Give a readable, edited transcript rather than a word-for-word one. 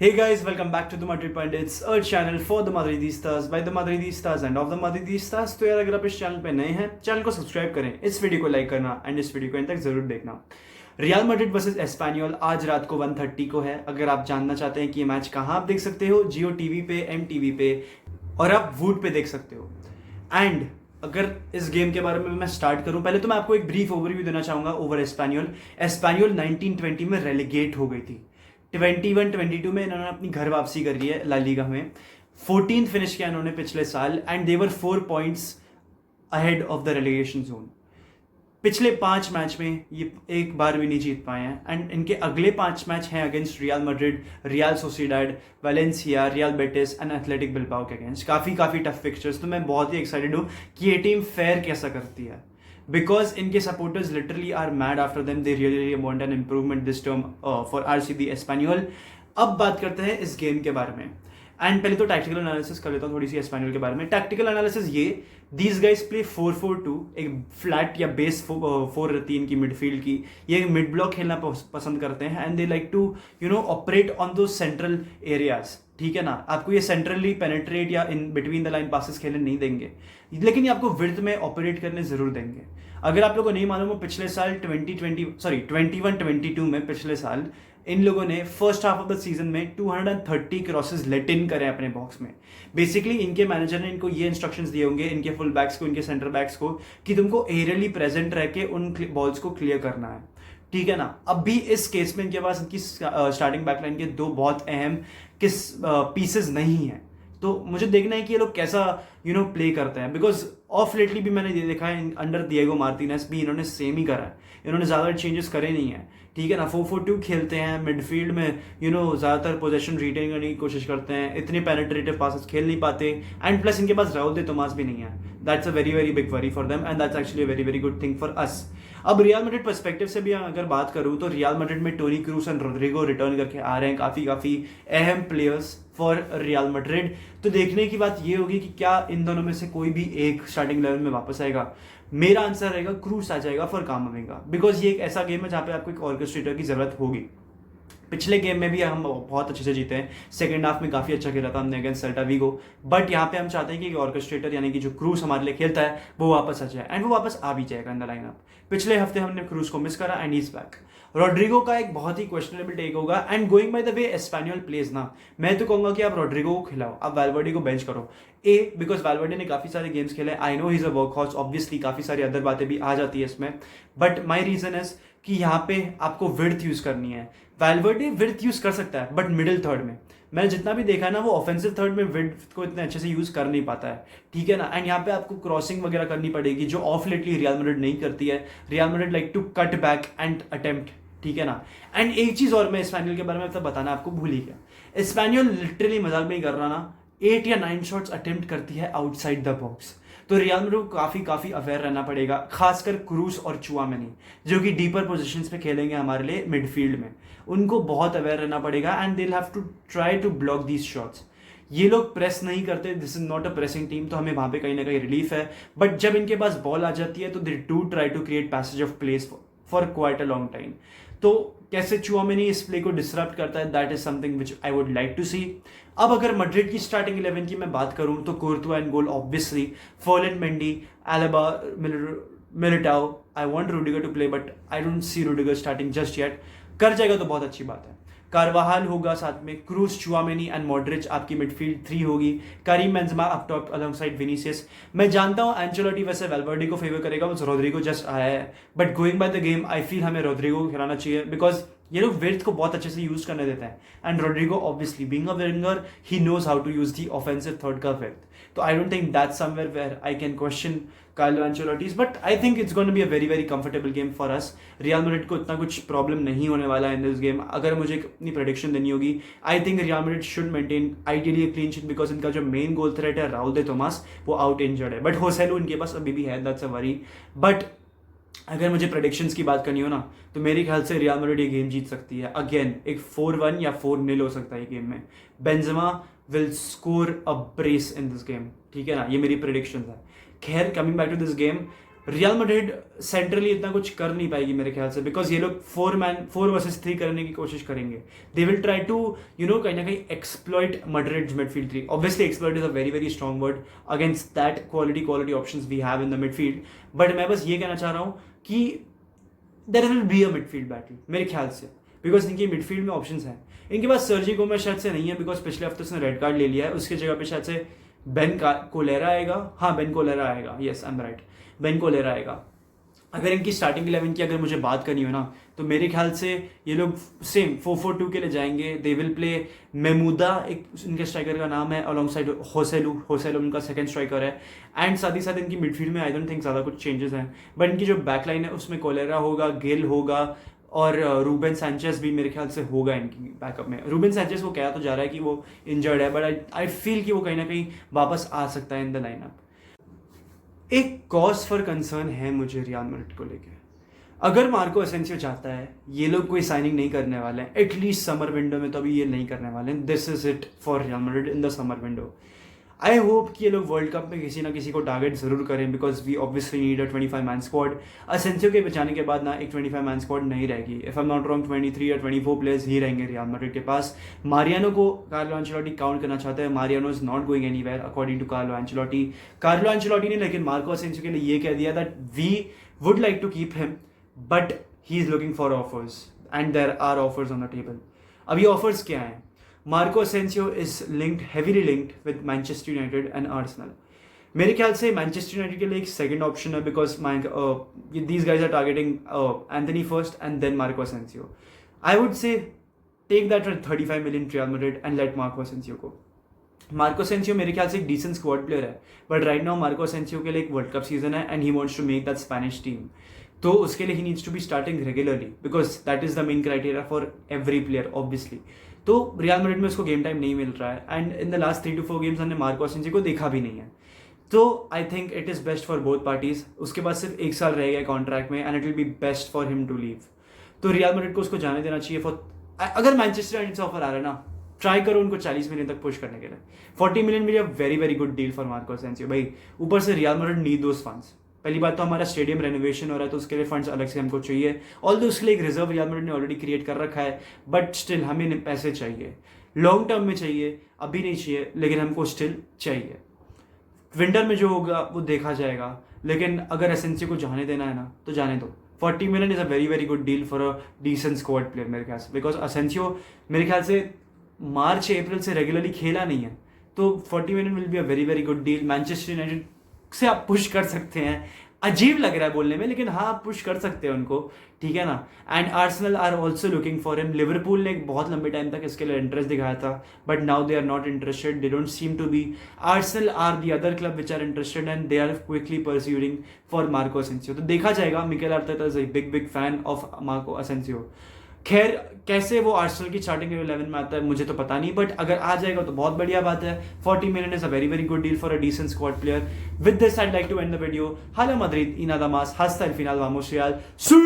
Hey guys, welcome back to the Madrid Pundits, a channel for the Madridistas by the Madridistas and of the Madridistas। तो यार अगर आप इस channel पे नए हैं, चैनल को सब्सक्राइब करें, इस वीडियो को लाइक करना एंड इस वीडियो को एंड तक जरूर देखना। रियल मैड्रिड वर्सेस एस्पेनियोल आज रात को 1:30 को है। अगर आप जानना चाहते हैं कि ये मैच कहाँ आप देख सकते हो, जियो टीवी पे, MTV पे और आप वूट पे देख सकते हो। एंड अगर इस गेम के बारे में मैं स्टार्ट करूं, पहले तो मैं आपको एक ब्रीफ ओवरव्यू देना चाहूंगा ओवर एस्पेनियोल। एस्पेनियोल 1920 में रेलीगेट हो गई थी। 21-22 में इन्होंने अपनी घर वापसी कर रही है ला लीगा में। 14th फिनिश किया इन्होंने पिछले साल and they're 4 points ahead of the relegation zone. पिछले 5 मैच में ये एक बार भी नहीं जीत पाए हैं एंड इनके अगले 5 मैच हैं against real Madrid, real Sociedad, Valencia, real Betis and athletic Bilbao के अगेंस्ट। काफ़ी टफ फिक्चर्स। तो मैं बहुत ही एक्साइटेड हूँ कि ये टीम फेयर कैसा करती है, because इनके supporters literally are mad after them. They really want an improvement this term for RCB Espanyol। अब बात करते हैं इस गेम के बारे में एंड पहले तो टैक्टिकल एनालिसिस कर लेता हूँ थोड़ी सी एस्पेनियोल के बारे में। टैक्टिकल एनालिसिस ये, दीज गाइज प्ले 4-4-2, एक फ्लैट या बेस 4 रहती है इनकी मिडफील्ड की। ये मिड ब्लॉक खेलना पसंद करते हैं and they like to operate on two central areas. ठीक है ना, आपको ये सेंट्रली पेनेट्रेट या in between the line passes खेलने नहीं देंगे, लेकिन ये आपको विड्थ में ऑपरेट करने जरूर देंगे। अगर आप लोगों को नहीं मालूम हो, पिछले साल 21-22 में पिछले साल इन लोगों ने first half of the season में 230 क्रॉसेस लेट इन करे अपने बॉक्स में। बेसिकली इनके मैनेजर ने इनको ये इंस्ट्रक्शंस दिए होंगे, इनके फुल बैक्स को, इनके सेंटर बैक्स को, कि तुमको एरियली प्रेजेंट रह के उन बॉल्स को क्लियर करना है। ठीक है ना। अब भी इस केस में इनके पास इनकी स्टार्टिंग बैकलाइन के 2 बहुत अहम पीसेस नहीं है। तो मुझे देखना है कि ये लोग कैसा प्ले करते हैं, बिकॉज ऑफ लेटली भी मैंने ये देखा है अंडर दिएगो मार्टिनेज भी इन्होंने सेम ही करा है। इन्होंने ज़्यादा चेंजेस करे नहीं है। ठीक है ना। 4-4-2 खेलते हैं, मिडफील्ड में ज़्यादातर पोजीशन रिटेन करने की कोशिश करते हैं, इतने पेनिट्रेटिव पासेस खेल नहीं पाते एंड प्लस इनके पास राउल दे तोमास भी नहीं है। That's a very big worry for them and that's actually a very good thing for us. अब रियल मैड्रिड पर्सपेक्टिव से भी अगर बात करूं तो रियल मैड्रिड में Toni Kroos and Rodrigo return करके आ रहे हैं, काफ़ी अहम प्लेयर्स फॉर रियल मैड्रिड। तो देखने की बात ये होगी कि क्या इन दोनों में से कोई भी एक स्टार्टिंग लेवल में वापस आएगा। मेरा आंसर रहेगा क्रूस आ जाएगा फॉर कामाविंगा, बिकॉज ये एक ऐसा गेम है जहाँ पे आपको एक ऑर्केस्ट्रेटर की जरूरत होगी। पिछले गेम में भी हम बहुत अच्छे से जीते हैं, सेकंड हाफ में काफ़ी अच्छा खेला था हमने अगेंस्ट सेल्टा वीगो, बट यहाँ पे हम चाहते हैं कि ऑर्केस्ट्रेटर यानी कि जो क्रूस हमारे लिए खेलता है वो वापस आ जाए एंड वो वापस आ भी जाएगा इन द लाइनअप। पिछले हफ्ते हमने क्रूस को मिस करा एंड इज बैक। रोड्रिगो का एक बहुत ही क्वेश्चनेबल टेक होगा and going by the way Espanyol plays ना, मैं तो कहूंगा कि आप रोड्रिगो को खिलाओ, आप वैल्वर्डे को बेंच करो। बिकॉज वैल्वर्डे ने काफ़ी सारे गेम्स खेले, I know he is a work horse, obviously काफ़ी सारी अदर बातें भी आ जाती है इसमें, बट माई रीजन इज कि यहाँ पे आपको विड्थ यूज करनी है। वैल्वर्डे विड्थ यूज कर सकता है बट मिडिल थर्ड में, मैंने जितना भी देखा है ना, वो ऑफेंसिव थर्ड में विड्थ को इतने अच्छे से यूज कर नहीं पाता है। ठीक है ना। एंड यहाँ पे आपको क्रॉसिंग वगैरह करनी पड़ेगी, जो ऑफ लेटली रियल मैड्रिड नहीं करती है। Real Madrid like to cut back and attempt. ठीक है ना। एंड एक चीज और मैं एस्पेनियोल के बारे में बताना आपको भूल ही गया। एस्पेनियोल लिटरली मजाक में ही कर रहा ना, 8 या 9 शॉट्स अटेम्प्ट करती है आउटसाइड द बॉक्स। तो रियल मैड्रिड को काफी अवेयर रहना पड़ेगा, खासकर क्रूस और चुआमेनी जो कि डीपर पोजीशंस पे खेलेंगे हमारे लिए मिडफील्ड में, उनको बहुत अवेयर रहना पड़ेगा and they have to try to block these shots. ये लोग प्रेस नहीं करते, this is not a pressing team, तो हमें वहां पे कहीं ना कहीं रिलीफ है। बट जब इनके पास बॉल आ जाती है तो they do try to create passages of place for quite a long time. तो कैसे चुआमेनी इस प्ले को डिसरप्ट करता है, that is something which I would like to see. अब अगर मैड्रिड की स्टार्टिंग 11 की मैं बात करूं तो Courtois in goal obviously, Ferland Mendy, Alba, Militao. I want Rudiger to play but I don't see Rudiger starting just yet. कर जाएगा तो बहुत अच्छी बात है। कारवाहाल होगा साथ में, क्रूस, चुआमेनी एंड मॉड्रिच आपकी मिडफील्ड 3 होगी। Karim Benzema up top alongside Vinicius. मैं जानता हूं एंचेलोटी वैसे वैल्वर्डे को फेवर करेगा, वो रोड्रिगो जस्ट आया है, but going by the game I feel हमें रोड्रिगो को खिलाना चाहिए, बिकॉज ये लोग विड्थ को बहुत अच्छे से यूज करने देते हैं and Rodrigo obviously being a winger he knows how to use the offensive third का विड्थ। तो I don't think that's somewhere where I can question Carlo Ancelotti's, but I think it's going to be a very comfortable game for us. Real Madrid को इतना कुछ problem नहीं होने वाला है इन this game. अगर मुझे अपनी प्रेडिक्शन देनी होगी, I think real Madrid should maintain ideally clean sheet, because इनका जो मेन गोल थ्रेट है राउल दे तोमास वो आउट इंजर्ड है, बट होसेलू इनके पास अभी भी है, दैट्स अ वरी। बट अगर मुझे प्रेडिक्शंस की बात करनी हो ना, तो मेरे ख्याल से रियल मैड्रिड ये गेम जीत सकती है। अगेन एक 4-1 या 4-0 हो सकता है ये गेम में। Benzema will score a brace in this game. ठीक है ना, ये मेरी प्रेडिक्शन है। खैर coming back to this game, Real Madrid centrally इतना कुछ कर नहीं पाएगी मेरे ख्याल से, बिकॉज ये लोग 4 वर्सेस 3 करने की कोशिश करेंगे. दे विल ट्राई टू कहीं ना कहीं exploit Madrid's midfield 3. Obviously exploit is a very very strong word against that quality options we have in the midfield. But मैं बस ये कहना चाह रहा हूँ कि there will be a midfield battle मेरे ख्याल से, बिकॉज इनकी मिडफील्ड में ऑप्शंस हैं. इनके पास सर्जी गोमेज शायद से नहीं है, बिकॉज पिछले हफ्ते उसने रेड कार्ड ले लिया है. उसकी जगह पे शायद से बेन कोलेरा आएगा. हाँ, बेन कोलेरा आएगा. Yes, I am right, Ben Colera आएगा. अगर इनकी स्टार्टिंग 11 की अगर मुझे बात करनी हो ना, तो मेरे ख्याल से ये लोग सेम 4-4-2 के लिए जाएंगे. दे विल प्ले मेमूदा, एक इनके स्ट्राइकर का नाम है, अलॉन्ग साइड होसेलू उनका सेकंड स्ट्राइकर है. एंड साथ ही साथ इनकी मिडफील्ड में आई डोंट थिंक ज़्यादा कुछ चेंजेस हैं. बट इनकी जो बैकलाइन है उसमें कोलेरा होगा, गिल होगा और रूबेन सैंचेस भी मेरे ख्याल से होगा इनकी बैकअप में. रूबेन सैंचेस को कहा तो जा रहा है कि वो इंजर्ड है, बट आई फील कि वो कहीं ना कहीं वापस आ सकता है इन द लाइनअप. एक कॉज फॉर कंसर्न है मुझे रियल मैड्रिड को लेके. अगर मार्को असेंसियो चाहता है, ये लोग कोई साइनिंग नहीं करने वाले हैं एटलीस्ट समर विंडो में, तो अभी ये नहीं करने वाले हैं. This is it for real Madrid in the summer window. I hope कि ये लोग वर्ल्ड कप में किसी ना किसी को टारगेट जरूर करें, because we obviously need a 25 man squad. Asensio के बचाने के बाद ना एक 25 मैन स्क्वाड नहीं रहेगी. If I am not wrong 23 या 24 प्लेयर्स ही रहेंगे रियल मैड्रिड के पास. मारियानो को कार्लो एंचेलोटी काउंट करना चाहते हैं. Mariano is not going anywhere according to Carlo Ancelotti ने लेकिन मार्को असेंसियो के लिए ये कह दिया that we would like to keep him, but he is looking for offers and there are offers on the table. अभी offers क्या हैं? Marco Asensio is heavily linked with Manchester United and Arsenal. मेरे ख्याल से Manchester United के लिए एक second option है, because these guys are targeting Antony first and then Marco Asensio. I would say take that 35 million Real Madrid and let Marco Asensio को. Marco Asensio मेरे ख्याल से एक डिसेंट स्क्वाड प्लेयर है, but right now Marco Asensio के लिए एक world cup season है and he wants to make that Spanish team. तो उसके लिए he needs to be starting regularly, because that is the main criteria for every player obviously. तो Real Madrid में उसको गेम टाइम नहीं मिल रहा है and in the last 3 to 4 games हमने मार्को असेंसियो को देखा भी नहीं है. तो I think it is best for both parties. उसके बाद सिर्फ 1 साल रहेगा कॉन्ट्रैक्ट में and it will be best for him to leave. तो रियल मैड्रिड को उसको जाने देना चाहिए. अगर मैनचेस्टर यूनाइटेड से ऑफर आ रहा है ना, ट्राई करो उनको 40 मिलियन तक पुश करने के लिए. 40 मिलियन भी very very good deal for Marco Asensio भाई. ऊपर से रियल मैड्रिड नीड दोस फंड्स. पहली बात तो हमारा स्टेडियम रेनोवेशन हो रहा है, तो उसके लिए फंड्स अलग से हमको चाहिए. ऑल्दो उसके लिए एक रिजर्व रियल मैड्रिड ने ऑलरेडी क्रिएट कर रखा है, बट स्टिल हमें पैसे चाहिए. लॉन्ग टर्म में चाहिए, अभी नहीं चाहिए, लेकिन हमको स्टिल चाहिए. विंटर में जो होगा वो देखा जाएगा, लेकिन अगर असेंसियो को जाने देना है ना, तो जाने दो. 40 million is a very very good deal for a decent squad player मेरे ख्याल से, बिकॉज असेंसियो मेरे ख्याल से मार्च अप्रैल से रेगुलरली खेला नहीं है. तो 40 million will be a very very good deal. Manchester United से आप पुश कर सकते हैं. अजीब लग रहा है बोलने में, लेकिन हाँ, आप पुश कर सकते हैं उनको, ठीक है ना. And Arsenal are also looking for him. Liverpool ने एक बहुत लंबे टाइम तक इसके लिए इंटरेस्ट दिखाया था, but now they are not interested. They don't seem to be. Arsenal are the other club which are interested and they are quickly pursuing for Marco Asensio. तो देखा जाएगा. Mikel Arteta is a big fan of Marco Asensio. खैर, कैसे वो Arsenal की starting 11 में आता है मुझे तो पता नहीं, बट अगर आ जाएगा तो बहुत बढ़िया बात है. 40 million is a very very good deal for a decent squad player. With this I'd like to end the video. Hala Madrid y nada más. Hasta el final. Vamos Real. ¡Sí!